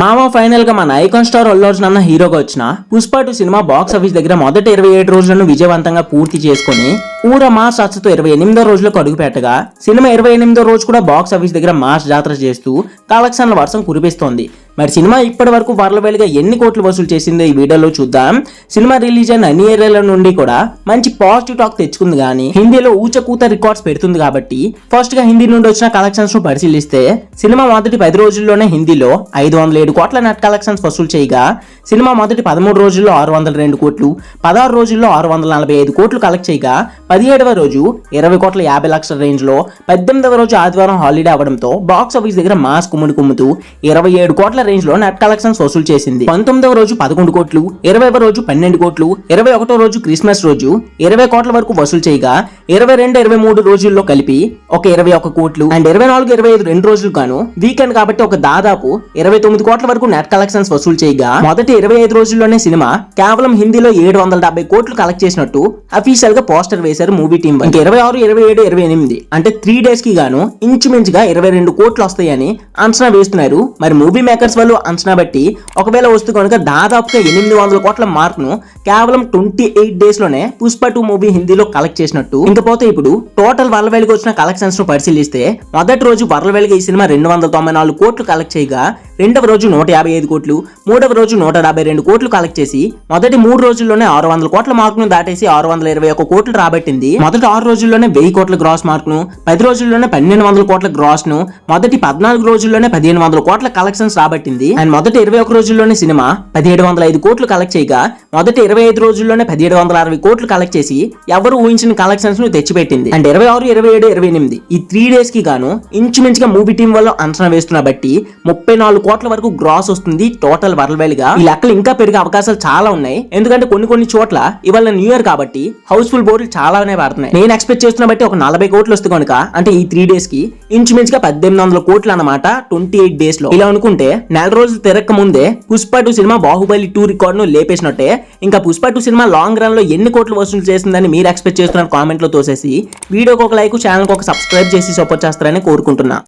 మామ ఫైనల్ గా మన ఐకాన్ స్టార్ అల్లు అర్జున్ అన్న హీరోగా వచ్చిన పుష్ప 2 సినిమా బాక్స్ ఆఫీస్ దగ్గర మొదటి 27 రోజులను విజయవంతంగా పూర్తి చేసుకుని ఊర మాస్ రచ్చతో 28వ రోజులకు అడుగు పెట్టగా సినిమా 28వ రోజు కూడా బాక్స్ ఆఫీస్ దగ్గర మాస్ జాతర చేస్తూ కలెక్షన్ల వర్షం కురిపిస్తోంది. మరి సినిమా ఇప్పటి వరకు వరలవేలుగా ఎన్ని కోట్లు వసూలు చేసిందో ఈ వీడియోలో చూద్దాం. సినిమా రిలీజ్ అయిన అన్ని ఏరియాల నుండి కూడా మంచి పాజిటివ్ టాక్ తెచ్చుకుంది, కానీ హిందీలో ఊచకూత రికార్డ్స్ పెడుతుంది. కాబట్టి ఫస్ట్ గా హిందీ నుండి వచ్చిన కలెక్షన్స్ ను పరిశీలిస్తే సినిమా మొదటి 10 రోజుల్లోనే హిందీలో 507 కోట్ల నెట్ కలెక్షన్స్ వసూలు చేయగా సినిమా మొదటి 13 రోజుల్లో 602 కోట్లు, 16 రోజుల్లో 645 కోట్లు కలెక్ట్ చేయగా 17వ రోజు 20 కోట్ల 50 లక్షల రేంజ్ లో, 18వ రోజు ఆదివారం హాలిడే అవడంతో బాక్స్ ఆఫీస్ దగ్గర మాస్ కుమ్ముతూ 27 కోట్ల రేంజ్ లో నెట్ కలెక్షన్స్ వసూలు చేసింది. 19వ రోజు 11 కోట్లు, 20వ రోజు 12 కోట్లు, 21వ రోజు క్రిస్మస్ రోజు 20 కోట్ల వరకు వసూలు చేయగా 22, 23 రోజుల్లో కలిపి ఒక 21 కోట్లు అండ్ 24, 25 2 రోజులు గాను వీకెండ్ కాబట్టి ఒక దాదాపు 29 కోట్ల వరకు నెట్ కలెక్షన్స్ వసూలు చేయగా మొదటి 25 రోజుల్లోనే సినిమా కేవలం హిందీలో 770 కోట్లు కలెక్ట్ చేసినట్టు అఫీషియల్ గా పోస్టర్ వేశారు మూవీ టీం. ఇంకా 26, 27, 28 అంటే 3 డేస్ కి గాను ఇంచుమించుగా 22 కోట్లు వస్తాయని అంచనా వేస్తున్నారు. మరి మూవీ మేకర్స్ వాళ్ళు అంచనా బట్టి ఒకవేళ వస్తూ కనుక దాదాపుగా 800 కోట్ల మార్క్ ను కేవలం 28 డేస్ లోనే పుష్ప 2 మూవీ హిందీలో కలెక్ట్ చేసినట్టు. ఇంకపోతే ఇప్పుడు టోటల్ వరలవేలుగా వచ్చిన కలెక్షన్స్ ను పరిశీలిస్తే మొదటి రోజు వరలవేలుగా ఈ సినిమా 294 కోట్లు కలెక్ట్ చేయగా, రెండవ రోజు 155 కోట్లు, మూడవ రోజు 172 కోట్లు కలెక్ట్ చేసి మొదటి 3 రోజుల్లోనే 600 కోట్ల మార్క్ ను దాటేసి 621 కోట్లు రాబట్టింది. మొదటి 6 రోజుల్లోనే 1000 కోట్ల గ్రాస్ మార్క్ ను, 10 రోజుల్లోనే 1200 కోట్ల గ్రాస్ ను, మొదటి 14 రోజుల్లోనే 1500 కోట్ల కలెక్షన్స్ రాబట్టింది. అండ్ మొదటి 21 రోజుల్లోనే సినిమా 1705 కోట్లు కలెక్ట్ చేయగా మొదటి 25 రోజుల్లోనే 1760 కోట్లు కలెక్ట్ చేసి ఎవరు ఊహించిన కలెక్షన్స్ ను తెచ్చిపెట్టింది. అండ్ 26, 27, 28 ఈ 3 డేస్ కి గాను ఇంచుమించుగా మూవీ టీం వల్ల అంచనా వేస్తున్న బట్టి 34 కోట్ల వరకు గ్రాస్ వస్తుంది టోటల్ వరల్డ్. ఈ లెక్కలు ఇంకా పెరిగే అవకాశాలు చాలా ఉన్నాయి. ఎందుకంటే కొన్ని చోట్ల ఇవాళ న్యూ ఇయర్ కాబట్టి హౌస్ఫుల్ బోర్డులు చాలానే పడుతున్నాయి. నేను ఎక్స్పెక్ట్ చేస్తున్న బట్టి ఒక 40 కోట్లు వస్తుంది కనుక అంటే ఈ 3 డేస్ కి ఇంచుమించుగా 1800 కోట్లు అన్నమాట 28 డేస్ లో. ఇలా అనుకుంటే నెల రోజులు తిరక్క ముందే పుష్ప 2 సినిమా బాహుబలి 2 రికార్డ్ ను లేపేసినట్టే. ఇంకా పుష్ప 2 సినిమా లాంగ్ రన్ లో ఎన్ని కోట్లు వసూలు చేసిందని మీరు ఎక్స్పెక్ట్ చేస్తున్నారు కామెంట్ లో తోసేసి వీడియోకి ఒక లైక్, ఛానల్ కి ఒక సబ్స్క్రైబ్ చేసి సపోర్ట్ చేస్తారని కోరుకుంటున్నా.